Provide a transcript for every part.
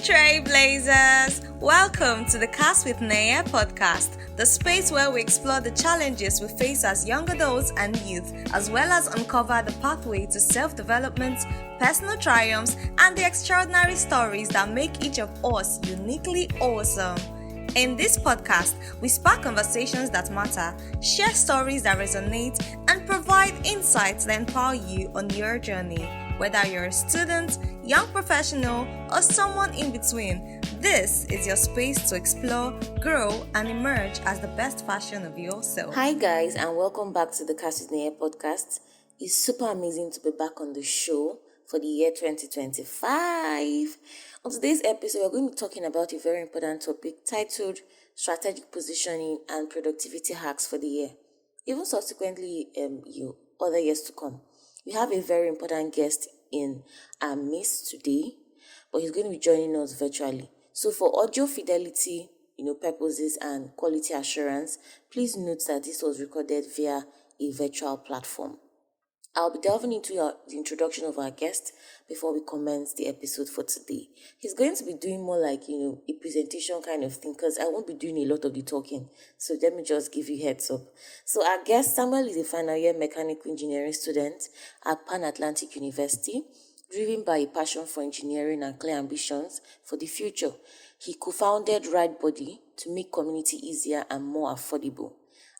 Trailblazers! Welcome to the Cast with Naya podcast, the space where we explore the challenges we face as young adults and youth, as well as uncover the pathway to self-development, personal triumphs, and the extraordinary stories that make each of us uniquely awesome. In this podcast, we spark conversations that matter, share stories that resonate, and provide insights that empower you on your journey. Whether you're a student, young professional, or someone in between, this is your space to explore, grow, and emerge as the best version of yourself. Hi guys, and welcome back to the Cast with Naya podcast. It's super amazing to be back on the show for the year 2025. On today's episode, we're going to be talking about a very important topic titled Strategic Positioning and Productivity Hacks for the Year. Even subsequently, other years to come. We have a very important guest in our midst today, but he's going to be joining us virtually. So for audio fidelity, purposes and quality assurance, please note that this was recorded via a virtual platform. I'll be delving into the introduction of our guest before we commence the episode for today. He's going to be doing more like, a presentation kind of thing because I won't be doing a lot of the talking. So let me just give you heads up. So our guest, Samuel, is a final year mechanical engineering student at Pan Atlantic University, driven by a passion for engineering and clear ambitions for the future. He co-founded Ride Body to make community easier and more affordable.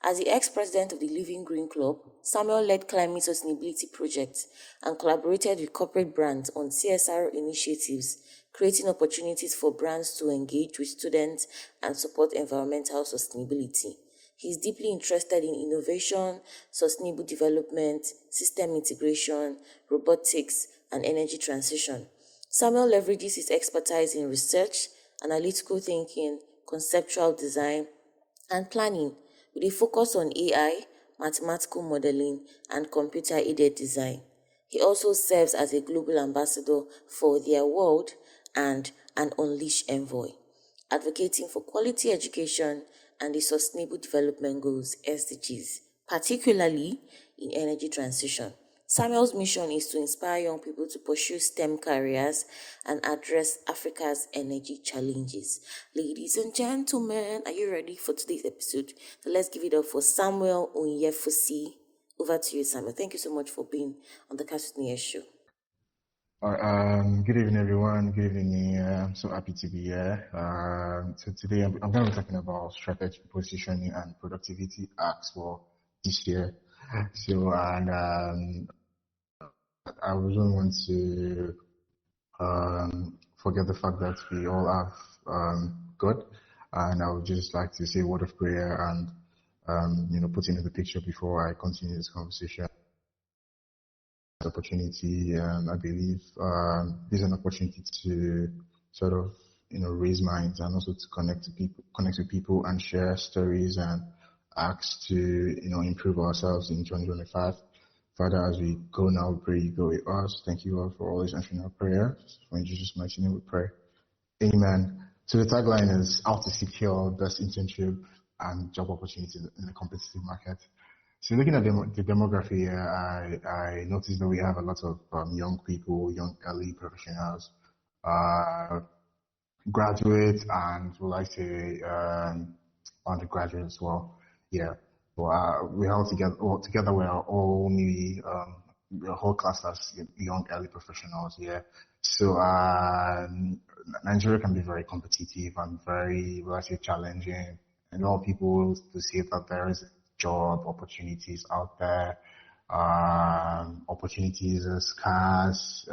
As the ex-president of the Living Green Club, Samuel led climate sustainability projects and collaborated with corporate brands on CSR initiatives, creating opportunities for brands to engage with students and support environmental sustainability. He is deeply interested in innovation, sustainable development, system integration, robotics, and energy transition. Samuel leverages his expertise in research, analytical thinking, conceptual design, and planning, with a focus on AI, mathematical modeling, and computer-aided design. He also serves as a global ambassador for Their World and an Unleash Envoy, advocating for quality education and the Sustainable Development Goals (SDGs), particularly in energy transition. Samuel's mission is to inspire young people to pursue STEM careers and address Africa's energy challenges. Ladies and gentlemen, are you ready for today's episode? So let's give it up for Samuel Onyefusi. Over to you, Samuel. Thank you so much for being on the Cast with Naya show. All right, good evening, everyone. Good evening. I'm so happy to be here. So today I'm going to be talking about strategic positioning and productivity hacks for this year. So, I wouldn't want to forget the fact that we all have God, and I would just like to say a word of prayer and put into the picture before I continue this conversation. Opportunity, I believe this is an opportunity to sort of raise minds and also to connect with people and share stories and acts to improve ourselves in 2025. Father, as we go now, we pray you go with us. Thank you, Lord, for always answering our prayers. For in Jesus' mighty name we pray. Amen. So the tagline is how to secure best internship and job opportunities in the competitive market. So looking at the demography here, I noticed that we have a lot of young people, young early professionals, graduates, and will I say undergraduates as well. Yeah. We all together we are all maybe the whole class as young early professionals. Yeah. So Nigeria can be very competitive and very, let's say, challenging. And a lot of people to see that there is job opportunities out there. Opportunities are scarce.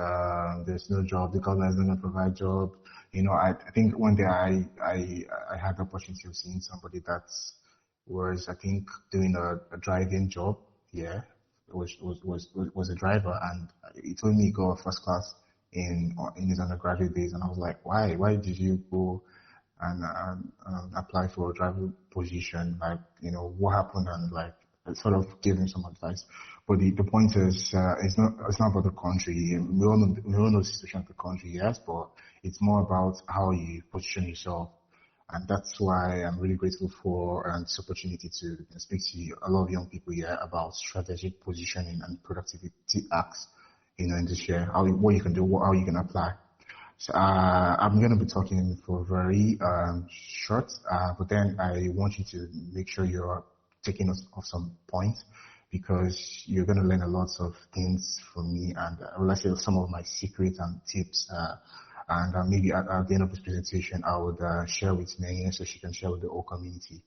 There's no job. The government is not going to provide job. I think one day I had the opportunity of seeing somebody that was, I think, doing a driving job. Yeah, was a driver, and he told me he got first class in his undergraduate days, and I was like, why did you go and apply for a driver position? Like, what happened? And like, I sort of gave him some advice. But the point is, it's not about the country. We all know the situation of the country, yes, but it's more about how you position yourself. And that's why I'm really grateful for this opportunity to speak to a lot of young people here about strategic positioning and productivity hacks, in this year, what you can do, how you can apply. So, I'm going to be talking for very short, but then I want you to make sure you're taking us off some points because you're going to learn a lot of things from me and let's say some of my secrets and tips. And maybe at the end of this presentation, I would share with Nene so she can share with the whole community.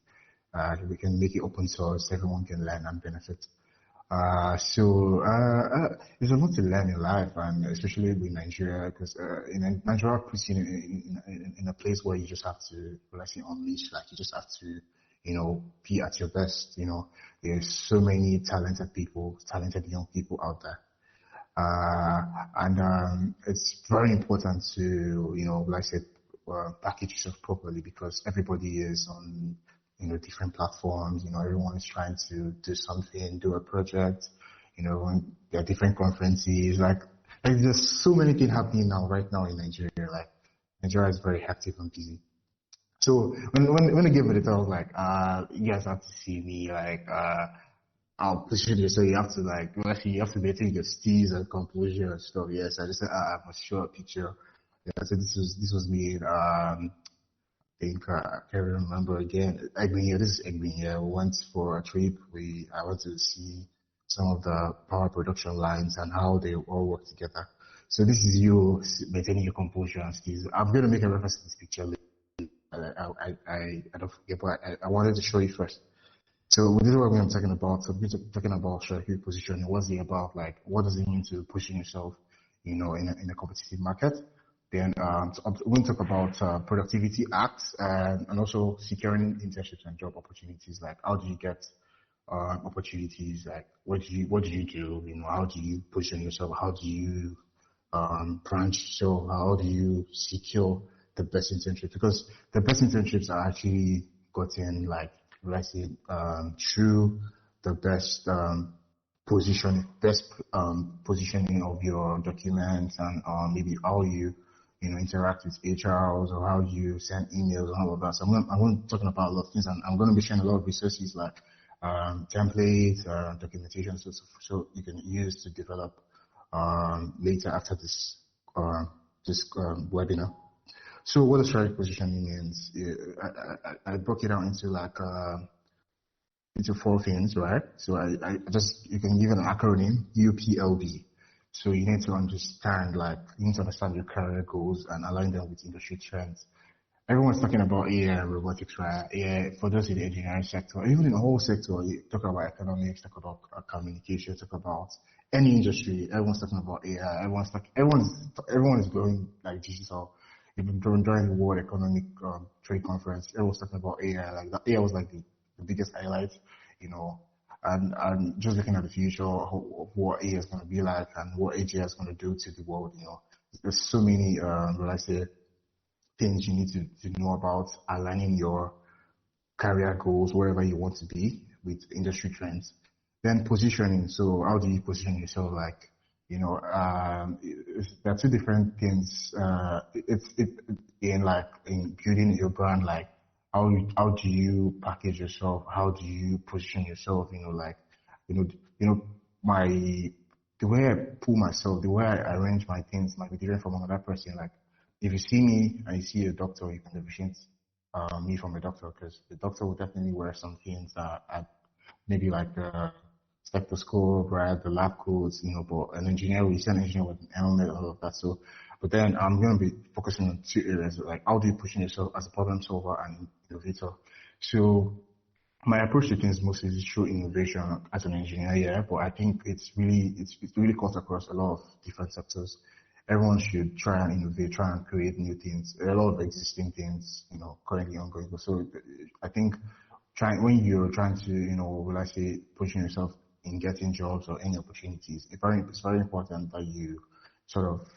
We can make it open source, everyone can learn and benefit. There's a lot to learn in life, and especially with Nigeria, because Nigeria puts you in a place where you just have to, let's say, unleash. Like you just have to, be at your best. There's so many talented people, talented young people out there. And it's very important to, like I said, package yourself properly because everybody is on, different platforms. Everyone is trying to do something, do a project. There are different conferences. Like there's so many things happening right now in Nigeria. Like Nigeria is very active and busy. So when I gave it, I was like, you guys have to see me. Like, I'll position you so you have to like actually you have to maintain your steez and composure and stuff. Yes, I just said I must show a picture. Yeah, so this was me. I think I can't remember again. Egbin, this is Egbin. Yeah, we went for a trip. I went to see some of the power production lines and how they all work together. So this is you maintaining your composure and steez. I'm going to make a reference to this picture later. I don't forget, but I wanted to show you first. So this is what I'm talking about. So we're talking about strategic positioning. What's it about? Like, what does it mean to pushing yourself, in a competitive market? Then so we're going to talk about productivity acts and also securing internships and job opportunities. Like, how do you get opportunities? Like, what do you do? How do you position yourself? How do you branch? So how do you secure the best internships? Because the best internships are actually gotten like, let's say, through the best positioning of your documents and maybe how you interact with HRs or how you send emails and all of that. So I'm going to be talking about a lot of things, and I'm going to be sharing a lot of resources like templates, documentation, so you can use to develop later after this webinar. So what does strategic positioning means? I broke it down into like into four things, right? So you can give it an acronym, UPLB. So you need to understand your career goals and align them with industry trends. Everyone's talking about AI and robotics, right? AI for those in the engineering sector, even in the whole sector, you talk about economics, talk about communication, talk about any industry. Everyone's talking about AI. Everyone is going like digital. Even during the World Economic Trade Conference, everyone's talking about AI. Like that, AI was like the biggest highlight, and just looking at the future of what AI is going to be like and what AI is going to do to the world. There's so many, let's say, things you need to know about aligning your career goals wherever you want to be with industry trends. Then positioning. So how do you position yourself? Like, there are two different things. It's in building your brand. Like, how do you package yourself? How do you position yourself? You know, you know, my the way I pull myself, the way I arrange my things might be different from another person. Like, if you see me and you see a doctor, you can differentiate me from a doctor because the doctor will definitely wear some things that maybe like the stethoscope, right, the lab coats, but an engineer, we see an engineer with an helmet, all of that. So, but then I'm going to be focusing on two areas, like how do you position yourself as a problem solver and innovator. So my approach to things mostly is through innovation as an engineer, yeah, but I think it's really cuts across a lot of different sectors. Everyone should try and innovate, try and create new things. There are a lot of existing things, currently ongoing. So I think when you're trying to, let's say, pushing yourself in getting jobs or any opportunities, it's very important that you sort of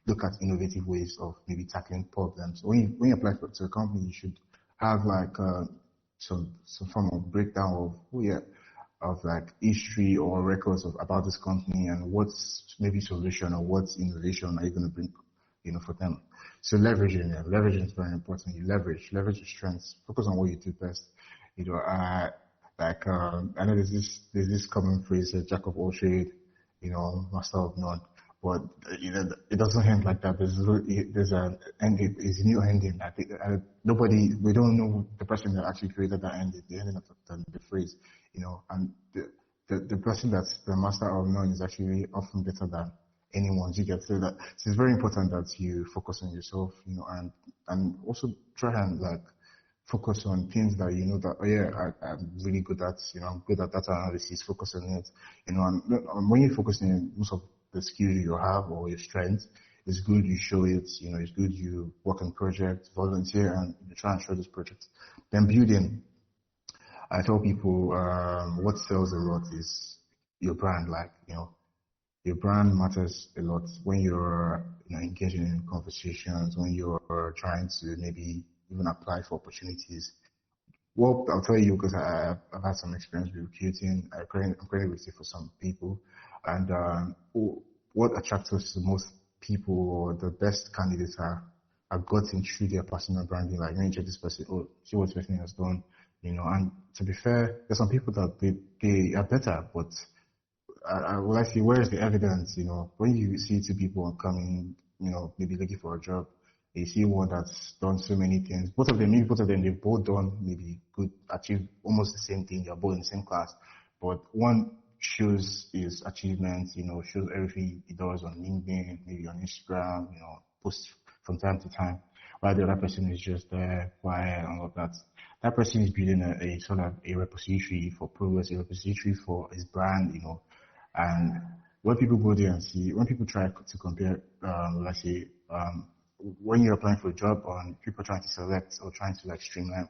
look at innovative ways of maybe tackling problems. When you apply to a company, you should have like some form of breakdown of like history or records about this company and what's maybe solution or what's innovation are you going to bring, for them. So leveraging is very important. You leverage your strengths, focus on what you do best. I know there's this common phrase, jack of all trade, master of none. but it doesn't end like that. There's an ending. It's a new ending. I think we don't know the person that actually created that ending, the ending of the phrase, and the person that's the master of none is actually often better than anyone. You get so that so it's very important that you focus on yourself, and also try and like focus on things that you know that oh yeah I'm really good at, I'm good at data analysis. Focus on it, and when you focus on most of the skills you have or your strengths, it's good you show it. It's good you work on projects, volunteer, and you try and show this project. Then building, I tell people what sells a lot is your brand. Like your brand matters a lot when you're engaging in conversations, when you're trying to maybe even apply for opportunities. Well, I'll tell you because I've had some experience with recruiting. I'm currently recruiting for some people, and what attracts us to most people or the best candidates are gotten through their personal branding. Like, when you check this person, oh, see what this person has done, And to be fair, there's some people that they are better, but well, I see where's the evidence, when you see two people coming, maybe looking for a job, you see one that's done so many things. Maybe both of them, they've both done maybe good, achieved almost the same thing. They're both in the same class, but one shows his achievements, shows everything he does on LinkedIn, maybe on Instagram, posts from time to time, while the other person is just there, quiet and all of that. That person is building a sort of a repository for progress, a repository for his brand, and when people go there and see, when people try to compare, let's say, when you're applying for a job, or people trying to select or trying to like streamline,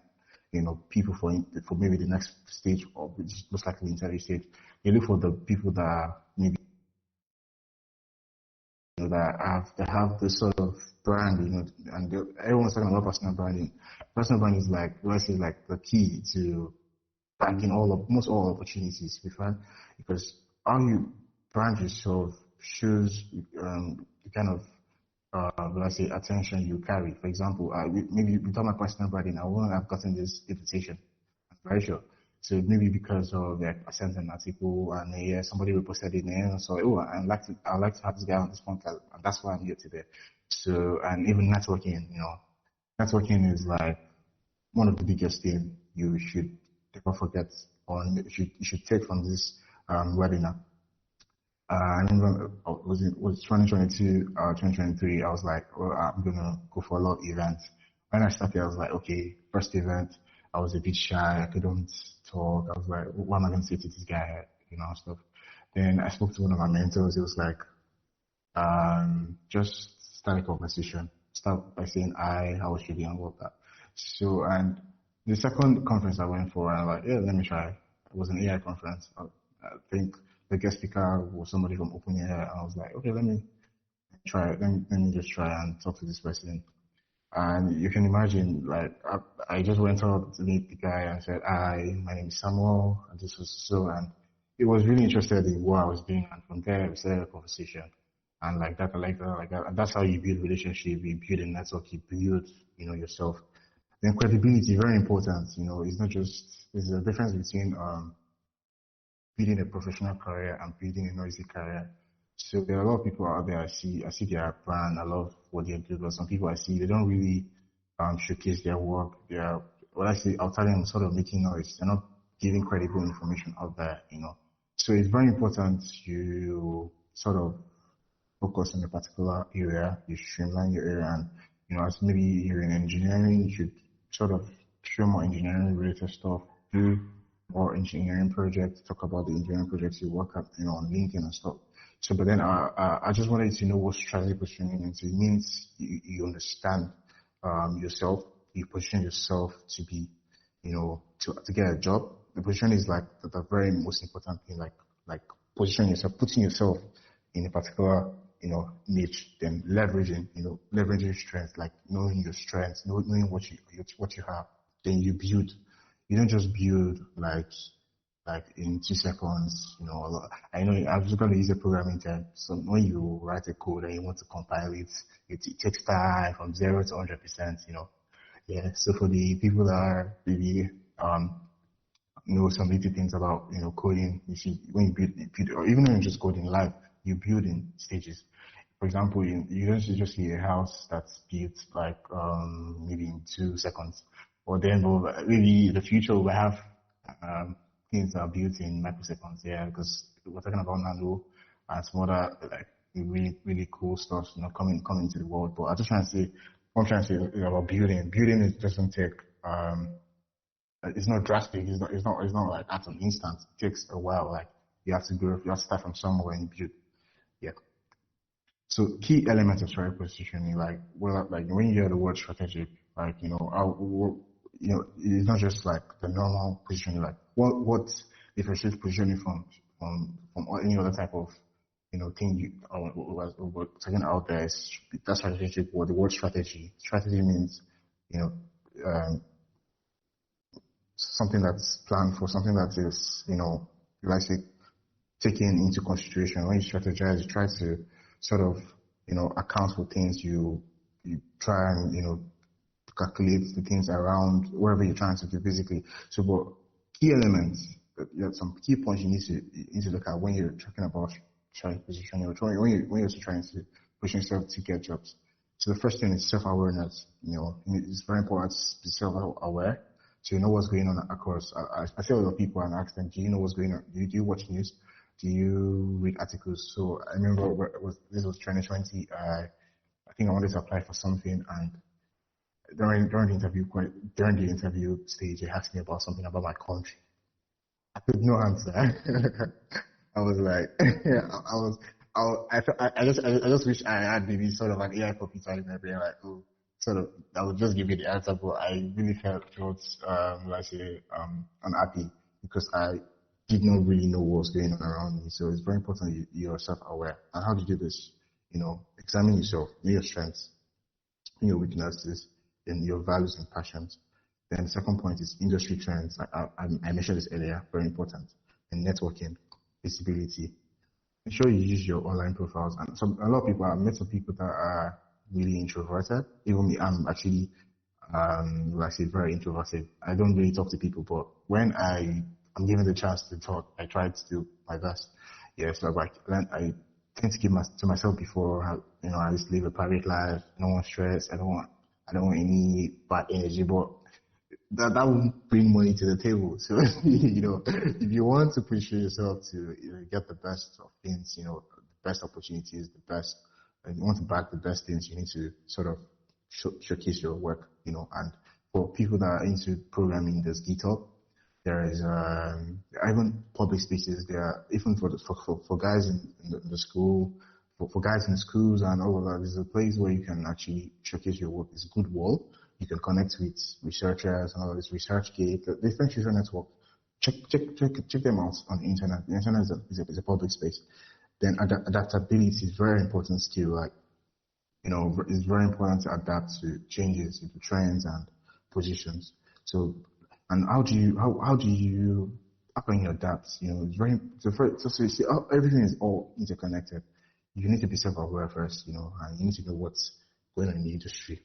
people for maybe the next stage, or which is most likely the interview stage, they look for the people that are maybe that have this sort of brand, and everyone's talking about personal branding. Personal branding is like, let's say, like the key to banking most all opportunities we find, because how you brand yourself shows the kind of let's say attention you carry. For example, maybe without my personal branding, I wouldn't have gotten this invitation. I'm very sure. So maybe because of like I sent an article and yeah, somebody reposted it and so oh I'd like to have this guy on this podcast, and that's why I'm here today. So, and even networking, networking is like one of the biggest things you should never forget, or you should take from this webinar. I remember was 2022, 2023. I was like, oh, I'm gonna go for a lot of events. When I started, I was like, okay, first event, I was a bit shy. I couldn't talk. I was like, what am I gonna say to this guy, stuff. Then I spoke to one of my mentors. It was like, just start a conversation. Start by saying how was your day and all of that. So, and the second conference I went for, I was like, yeah, let me try. It was an AI conference. I think the guest speaker was somebody from OpenAI. I was like, okay, let me try. Let me just try and talk to this person. And you can imagine, like, I just went out to meet the guy and said, hi, my name is Samuel, and this was so, and he was really interested in what I was doing. And from there, we started a conversation. And like that, I like that, like that. And that's how you build relationship, you build a network, you build, yourself. Then credibility, very important. It's not just, there's a difference between building a professional career and building a noisy career. So there are a lot of people out there. I see their brand. I love what they do, but some people I see they don't really showcase their work. They are what I say. I'll tell them sort of making noise. They're not giving credible information out there. So it's very important you sort of focus on a particular area. You streamline your area, and as maybe you're in engineering, you should sort of show more engineering related stuff. Do more engineering projects. Talk about the engineering projects you work at, on LinkedIn and stuff. So, but then I just wanted to know what strategy positioning means. It means you understand yourself. You position yourself to be, to get a job. The position is like the very most important thing. Like position yourself, putting yourself in a particular niche, then leveraging strengths, like knowing your strengths, knowing what you have, then you build. You don't just build like in 2 seconds. I know I'm just going to use a programming term. So when you write a code and you want to compile it, it takes time from 0 to 100%. Yeah. So for the people that are maybe know some little things about coding, you see when you build or even when you just code in life, you build in stages. For example, you don't just see a house that's built like maybe in 2 seconds, or then maybe in the future we'll have um, things that are built in microseconds. Yeah, because we're talking about nano and some other like really really cool stuff, coming to the world. But I just trying to say, what I'm trying to say is about building. Building it doesn't take it's not drastic. It's not like at an instant. It takes a while. Like you have to grow. You have to start from somewhere and build. Yeah. So key elements of strategic positioning, like like when you hear the word strategic, like it's not just like the normal positioning. Like what differentiates positioning from any other type of thing we're talking out there is that strategic word. The word strategy. Strategy means you know um, something that's planned for, something that is like say taken into consideration. When you strategize, you try to sort of, account for things. You try and, calculate the things around whatever you're trying to do, basically. So, but key elements, some key points you need to look at when you're talking about strategic positioning, or when you're trying to push yourself to get jobs. So the first thing is self-awareness. It's very important to be self-aware, so you know what's going on across. I see a lot of people and ask them, do you know what's going on? Do you watch news? Do you read articles? So I remember this was 2020. I think I wanted to apply for something, and during the interview stage, they asked me about something about my country. I could no answer. I was like, I was, I just wish I had maybe sort of an AI computer in my brain, like, oh, sort of, I would just give you the answer, but I really felt, let's say, unhappy because I did not really know what was going on around me. So it's very important you're self-aware. And how do you do this? Examine yourself, know your strengths, your weaknesses, and your values and passions. Then the second point is industry trends. I mentioned this earlier, very important. And networking, visibility. Make sure you use your online profiles. And a lot of people, I've met some people that are really introverted. Even me, I'm actually, like I say, very introverted. I don't really talk to people, but when I'm given the chance to talk, I try to do my best. Yeah, so I tend to keep to myself before, I just live a private life. I don't want stress. I don't want any bad energy, but that won't bring money to the table. So, if you want to push yourself to get the best of things, the best opportunities, and you want to back the best things, you need to sort of showcase your work, and for people that are into programming, there's GitHub. There is even public spaces. There are even for guys in the school, for guys in schools and all of that. There's a place where you can actually showcase your work. It's a good wall. You can connect with researchers and all of this ResearchGate, the different social network. Check them out on the internet. The internet is a public space. Then adaptability is very important skill. Like it's very important to adapt to changes, to trends and positions. So, and how can you adapt? So you see, everything is all interconnected. You need to be self-aware first, and you need to know what's going on in the industry.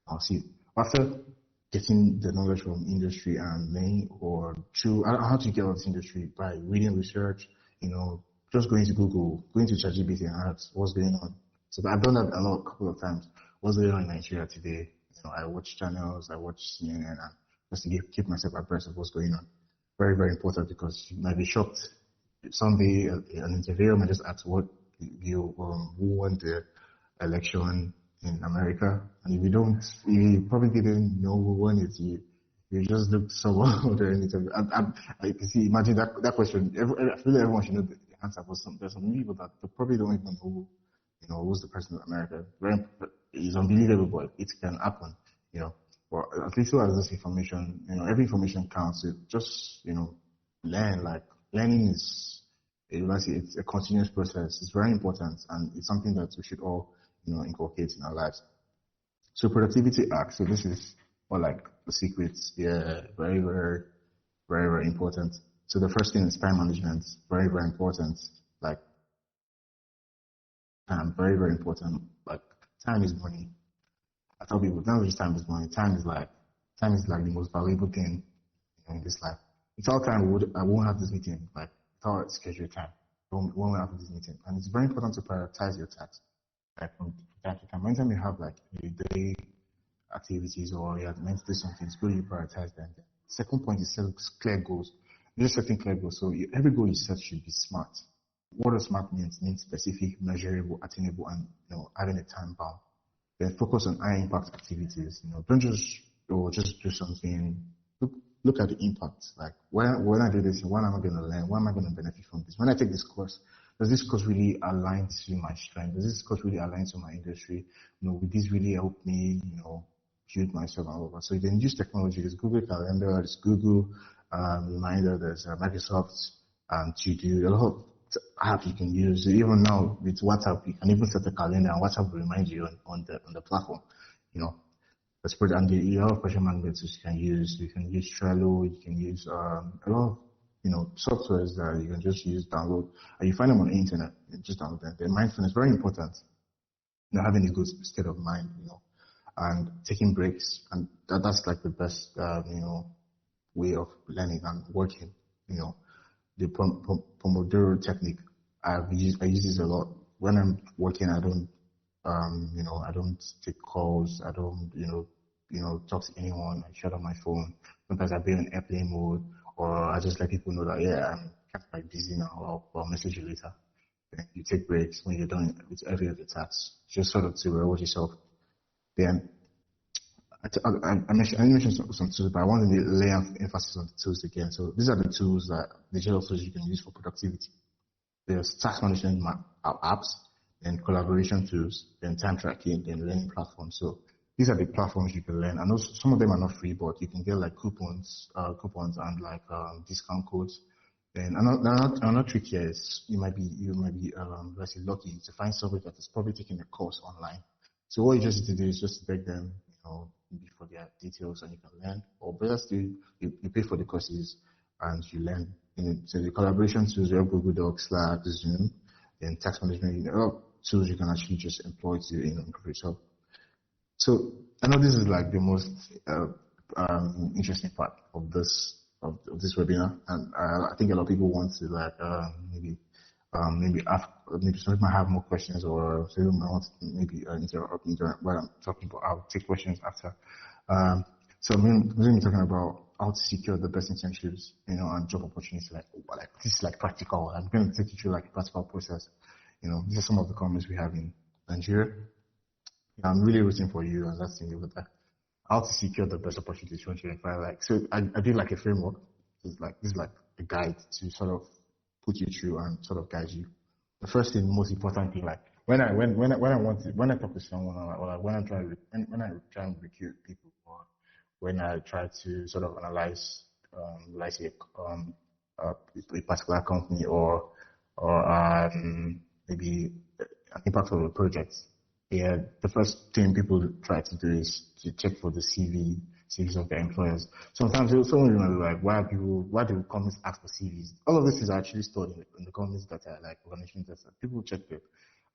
I'll see after getting the knowledge from industry and learning or through how to get out of this industry by reading research, just going to Google, going to ChatGPT and ask what's going on. So I've done that a couple of times. What's going on in Nigeria today? I watch channels, I watch CNN, and just to keep myself abreast of what's going on. Very, very important because you might be shocked. Someday, an interviewer might just ask who won the election in America, and if you probably didn't know who won it. You just looked someone during the interview. I see. Imagine that question. I feel like everyone should know the answer, but there's some people that they probably don't even know who's the president of America. It's unbelievable, but it can happen. But at least who has this information, every information counts. So just learn. Like learning is, it's a continuous process. It's very important, and it's something that we should all inculcate in our lives. So productivity hacks. So this is more like the secrets. Yeah, very, very, very, very important. So the first thing is time management. Very, very important. Like time, very, very important. Like time is money. I tell people, not just time is money. Time is like the most valuable thing in this life. Without time, I won't have this meeting. Like without scheduled time. when we're after this meeting. And it's very important to prioritize your tasks. Like from time to time, anytime you have like a day activities or you are meant to do something, it's good you prioritize them. Second point is set clear goals. You're just setting clear goals. So every goal you set should be smart. What does smart means? It means specific, measurable, attainable, and having a time bound. Then focus on high impact activities. Don't just do something. Look at the impact. Like when I do this, what am I going to learn? What am I going to benefit from this? When I take this course, does this course really align to my strength? Does this course really align to my industry? Will this really help me? Build myself and all of that. So you can use technology. There's Google Calendar, there's Google Reminder, there's Microsoft To Do. A lot of apps you can use. Even now with WhatsApp, you can even set a calendar and WhatsApp will remind you on the platform. Let's put and the other project management you can use. You can use Trello. You can use a lot of softwares that you can just use, download, and you find them on the internet. You just download them. The mindfulness is very important. Having a good state of mind. And taking breaks, and that's like the best, way of learning and working. The Pomodoro technique. I use this a lot. When I'm working, I don't, I don't take calls. I don't, talk to anyone. I shut off my phone. Sometimes I'll be in airplane mode, or I just let people know that I'm kind of busy now. I'll message you later. Then you take breaks when you're done with every other task, just sort of to reward yourself. Then I mentioned some tools, but I want to lay emphasis on the tools again. So these are the tools digital tools you can use for productivity. There's task management apps, then collaboration tools, then time tracking, then learning platforms. So these are the platforms you can learn. I know some of them are not free, but you can get like coupons and like discount codes. Then another trick here is you might be let's say lucky to find somebody that is probably taking a course online. So what you just need to do is just beg them, maybe for their details and you can learn. Or better still, you pay for the courses and you learn. So the collaboration tools, Google Docs, Slack, Zoom, then task management, a lot of tools you can actually just employ to improve yourself. So I know this is like the most interesting part of this webinar, and I think a lot of people want to like maybe some people might have more questions, or some people might want to maybe interrupt while I'm talking, but I'll take questions after. So I'm going to be talking about how to secure the best internships, and job opportunities. Like this is like practical. I'm going to take you through like a practical process. These are some of the comments we have in Nigeria. I'm really rooting for you, and that's thing with that. How to secure the best opportunities for you. So I did like a framework. This is like a guide to sort of put you through and sort of guide you. The first thing, most important thing, like when I talk to someone, or like when I try and recruit people, or when I try to sort of analyze, like a particular company or maybe an impact of a project. Yeah, the first thing people try to do is to check for the CVs of their employers. Sometimes someone will be like, why do companies ask for CVs? All of this is actually stored in the companies that are like organizations that people check it.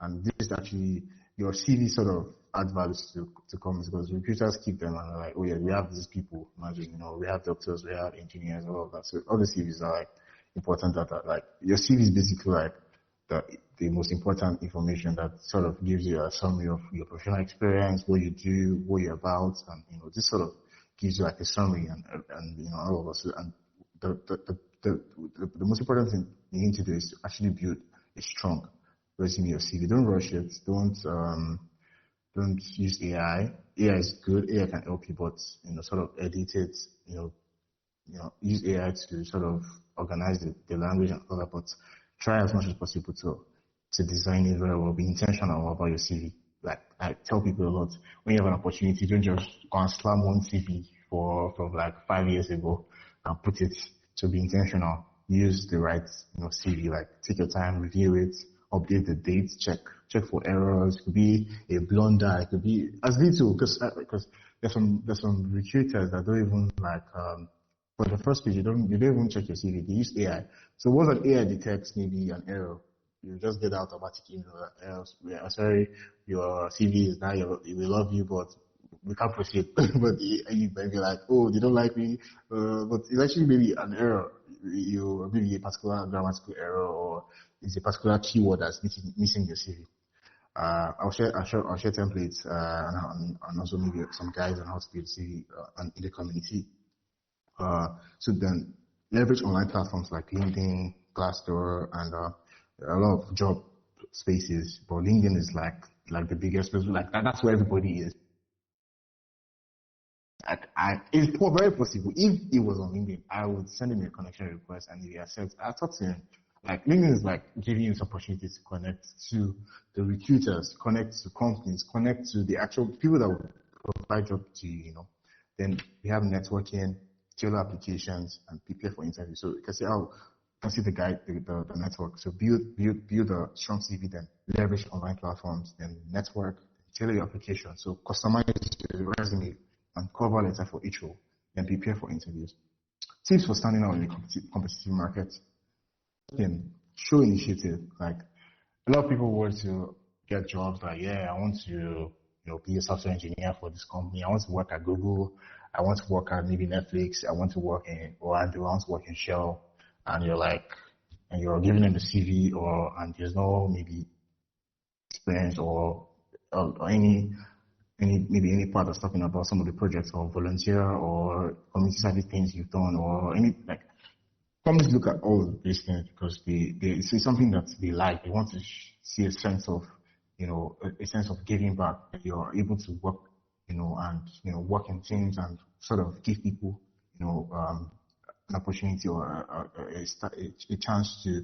And this is actually your CV sort of add values to companies, because recruiters keep them and they're like, oh yeah, we have these people. Imagine, we have doctors, we have engineers, all of that. So all the CVs are like important data. Like your CV is basically like the most important information that sort of gives you a summary of your professional experience, what you do, what you're about, and this sort of gives you like a summary and all of us. And the most important thing you need to do is to actually build a strong resume or CV. Don't rush it. Don't use AI. AI is good. AI can help you, but sort of edit it. Use AI to sort of organize the language and all that, but try as much as possible to design it very well. Be intentional about your CV. Like I tell people a lot, when you have an opportunity, don't just go and slam one CV from like 5 years ago and put it. To be intentional, use the right CV. Like take your time, review it, update the dates, check for errors. It could be a blunder. It could be as little because there's some recruiters that don't even like for the first page you don't even check your CV. They use AI. So once an AI detects maybe an error, you just get out automatic email. Sorry, your CV is now. We love you, but we can't proceed. But you might be like, oh, they don't like me. But it's actually maybe an error. Maybe a particular grammatical error, or it's a particular keyword that's missing your CV. I'll share templates, and also maybe some guides on how to build CV in the community. So then leverage online platforms like LinkedIn, Glassdoor, and a lot of job spaces. But LinkedIn is like the biggest place. Like that's where everybody is. It's very possible. If it was on LinkedIn, I would send him a connection request, and if he accepts, I'll talk to him. Like LinkedIn is like giving you this opportunity to connect to the recruiters, connect to companies, connect to the actual people that will provide job to you. Then we have networking, tailor applications, and prepare for interviews. So you can say, oh, you can see the guide, the network. So build a strong CV, then leverage online platforms, then network, tailor your application. So customize your resume and cover letter for each role, then prepare for interviews. Tips for standing out in the competitive market. Then show initiative. Like a lot of people want to get jobs. Like, yeah, I want to, be a software engineer for this company. I want to work at Google. I want to work at maybe Netflix. I want to work in Orlando. I want to work in Shell. And you're giving them the CV, and there's no maybe experience or any part that's talking about some of the projects or volunteer or community service things you've done, or any like companies look at all of these things because they see something that they like. They want to see a sense of a sense of giving back. That you're able to work and work in teams and sort of give people an opportunity or a chance to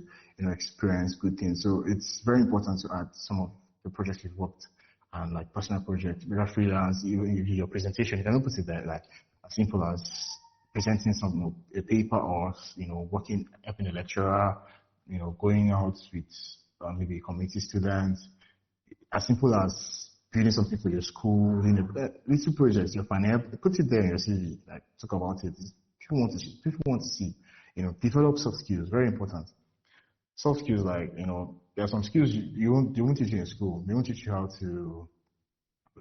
experience good things. So it's very important to add some of the projects you've worked and like personal projects, whether freelance, even if you do your presentation, you can put it there like as simple as presenting some a paper, or working helping a lecturer, going out with maybe community students, as simple as building something for your school, little projects you can help, put it there in your CV, like talk about it. People want to see, develop soft skills, very important. Soft skills like, there are some skills they won't teach you in school. They won't teach you how to,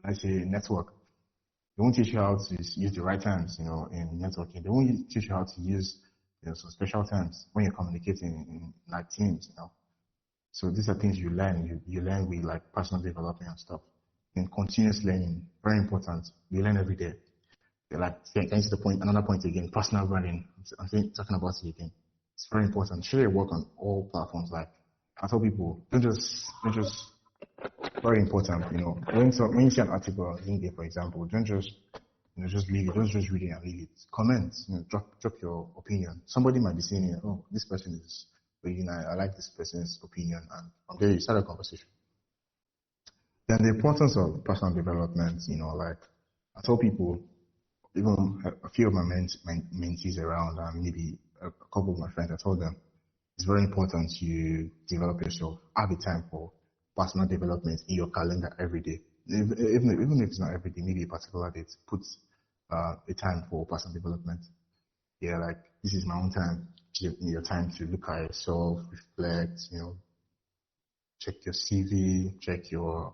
let's say, network. They won't teach you how to use the right terms, in networking. They won't teach you how to use, some special terms when you're communicating in like teams. So these are things you learn. You learn with like personal development and stuff. And continuous learning, very important. You learn every day. Like, getting to the point, another point again, personal branding. Talking about it again. It's very important. Share your work on all platforms. Like, I tell people, don't just, very important, when you see an article on LinkedIn, for example, don't just leave it. Don't just read it and leave it. Comment, drop your opinion. Somebody might be saying, oh, this person is really nice. I like this person's opinion. And from there, you start a conversation. Then the importance of personal development, like I tell people, even a few of my mentees around, and maybe a couple of my friends, I told them it's very important you develop yourself. Have a time for personal development in your calendar every day. Even if it's not every day, maybe a particular date, put a time for personal development. Yeah, like this is my own time. Your time to look at yourself, reflect, check your CV, check your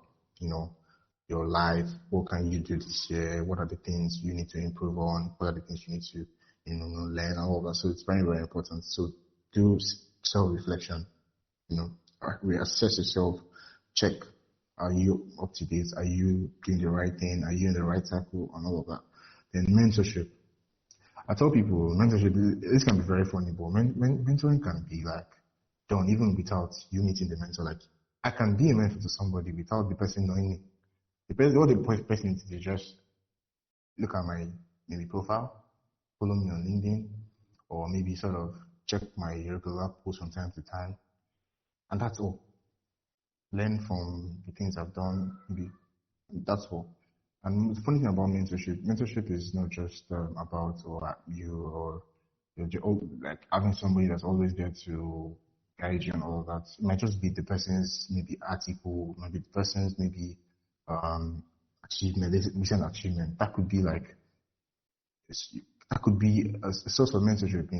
life. What can you do this year? What are the things you need to improve on? What are the things you need to, learn, all of that. So it's very, very important. So do self-reflection, reassess yourself, check, are you up to date? Are you doing the right thing? Are you in the right circle and all of that? Then mentorship. I tell people mentorship, this can be very funny, but mentoring can be like done even without you meeting the mentor. Like I can be a mentor to somebody without the person knowing me. What the person needs to do is just look at my maybe profile, follow me on LinkedIn, or maybe sort of check my regular posts from time to time, and that's all. Learn from the things I've done, maybe that's all. And the funny thing about mentorship is not just about like having somebody that's always there to guide you and all of that. It might just be the person's maybe article, maybe the person's maybe achievement, recent achievement. That could be like that could be a source of mentorship,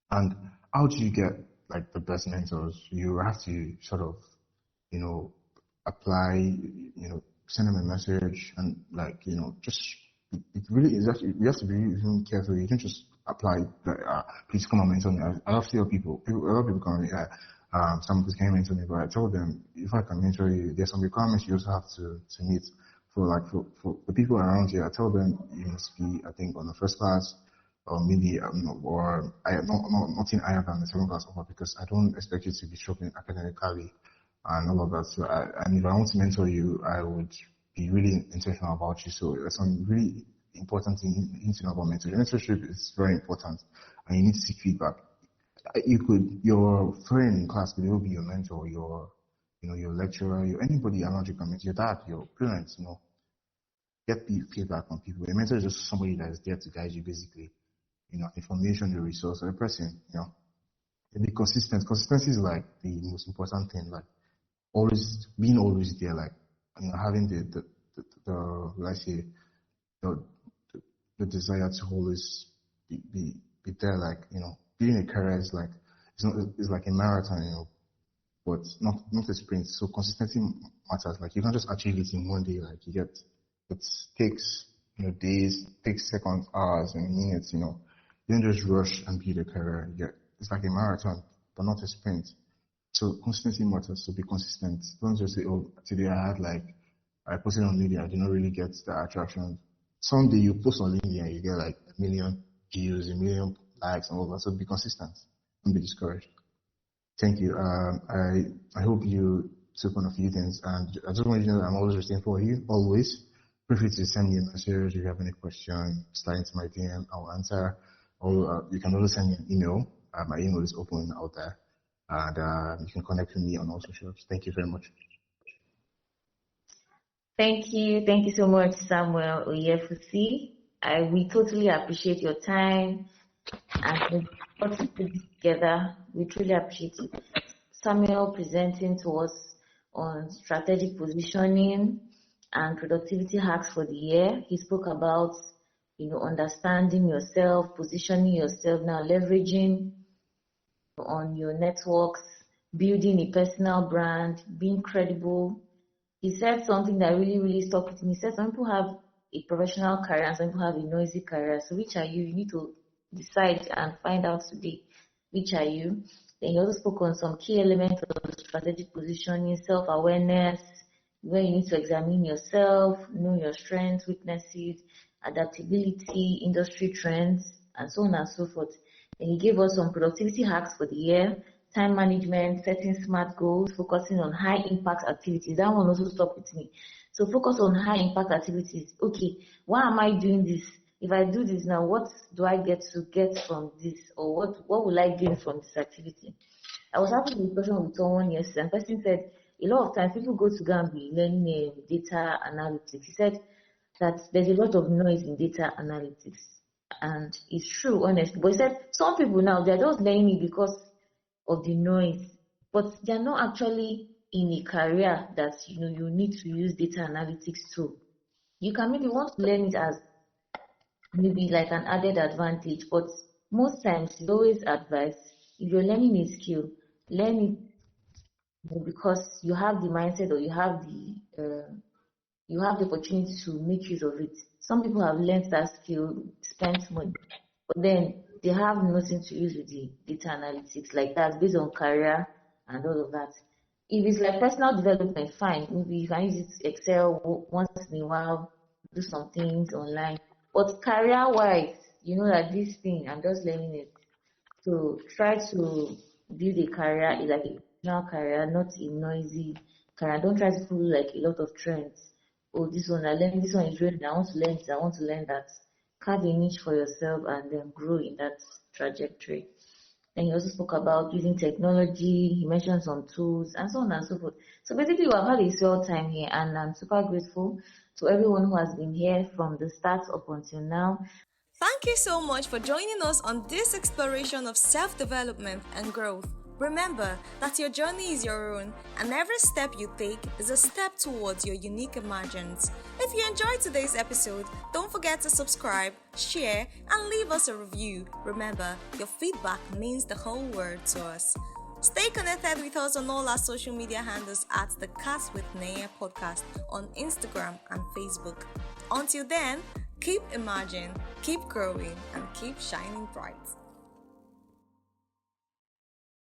And how do you get like the best mentors? You have to sort of, apply, send them a message and just it really is actually you have to be really careful. You can't just apply please come and mentor me. I love to tell a lot of people come and some people can mentor me, but I told them if I can mentor you, there's some requirements you also have to meet for the people around here. I tell them you must be I think on the first class or maybe or I nothing higher than the second class offer because I don't expect you to be struggling academically and all of that. So and if I want to mentor you, I would be really intentional about you. So there's some really important thing you need to know about mentorship. Mentorship is very important, and you need to seek feedback. Your friend in class could even be your mentor, your lecturer, anybody around you can mentor, your dad, your parents, get feedback from people. A mentor is just somebody that is there to guide you, basically. Information, the resource, or the person, and be consistent. Consistency is like the most important thing, like always there, like, having let's say, the, the desire to always be there, like, building a career is like, it's like a marathon, but not a sprint. So consistency matters. Like you can't just achieve it in one day. Like it takes days, takes seconds, hours, and minutes. You don't just rush and build a career. It's like a marathon, but not a sprint. So consistency matters. So be consistent. Don't just say, "Oh, today I posted on LinkedIn. I did not really get the attraction." Someday you post on LinkedIn and you get like 1 million views, 1 million likes, and all that. So be consistent. Don't be discouraged. Thank you. I hope you took on a few things, and I just want you to know that I'm always waiting for you. Always. Feel free to send me a message if you have any question. Slide into my DM. I'll answer. Or you can also send me an email. My email is open out there, and you can connect with me on all socials. Thank you very much. Thank you so much, Samuel Oyefusi. We totally appreciate your time and what we put together. We truly appreciate it. Samuel presenting to us on strategic positioning and productivity hacks for the year. He spoke about, understanding yourself, positioning yourself, now leveraging on your networks, building a personal brand, being credible. He said something that really, really stuck with me. He said some people have a professional career and some people have a noisy career. So which are you? You need to decide and find out today which are you. Then he also spoke on some key elements of strategic positioning, self-awareness, where you need to examine yourself, know your strengths, weaknesses, adaptability, industry trends, and so on and so forth. Then he gave us some productivity hacks for the year, time management, setting smart goals, focusing on high impact activities. That one also stuck with me. So focus on high impact activities. Okay, why am I doing this? If I do this now, what do I get from this? Or what will I gain from this activity? I was having a discussion with someone yesterday, and the person said a lot of times people go to go and be learning data analytics. He said that there's a lot of noise in data analytics. And it's true, honestly. But he said some people now, they're just learning it because of the noise, but they're not actually in a career that you need to use data analytics tool. You can maybe want to learn it as maybe like an added advantage, but most times it's always advised if you're learning a skill, learn it because you have the mindset or you have the opportunity to make use of it. Some people have learned that skill, spent money, but then they have nothing to use with the data analytics like that based on career and all of that. If it's like personal development, fine. Maybe you can use it Excel once in a while, do some things online. But career-wise, you know that this thing, I'm just learning it. So try to build a career, like a professional career, not a noisy career. Don't try to follow like a lot of trends. Oh, this one, I learned this one is real. I want to learn this, I want to learn that. Carve a niche for yourself and then grow in that trajectory. Then he also spoke about using technology, he mentioned some tools, and so on and so forth. So basically, we have had a swell time here, and I'm super grateful to everyone who has been here from the start up until now. Thank you so much for joining us on this exploration of self-development and growth. Remember that your journey is your own, and every step you take is a step towards your unique emergence. If you enjoyed today's episode, don't forget to subscribe, share, and leave us a review. Remember, your feedback means the whole world to us. Stay connected with us on all our social media handles at the Cast with Naya podcast on Instagram and Facebook. Until then, keep emerging, keep growing, and keep shining bright.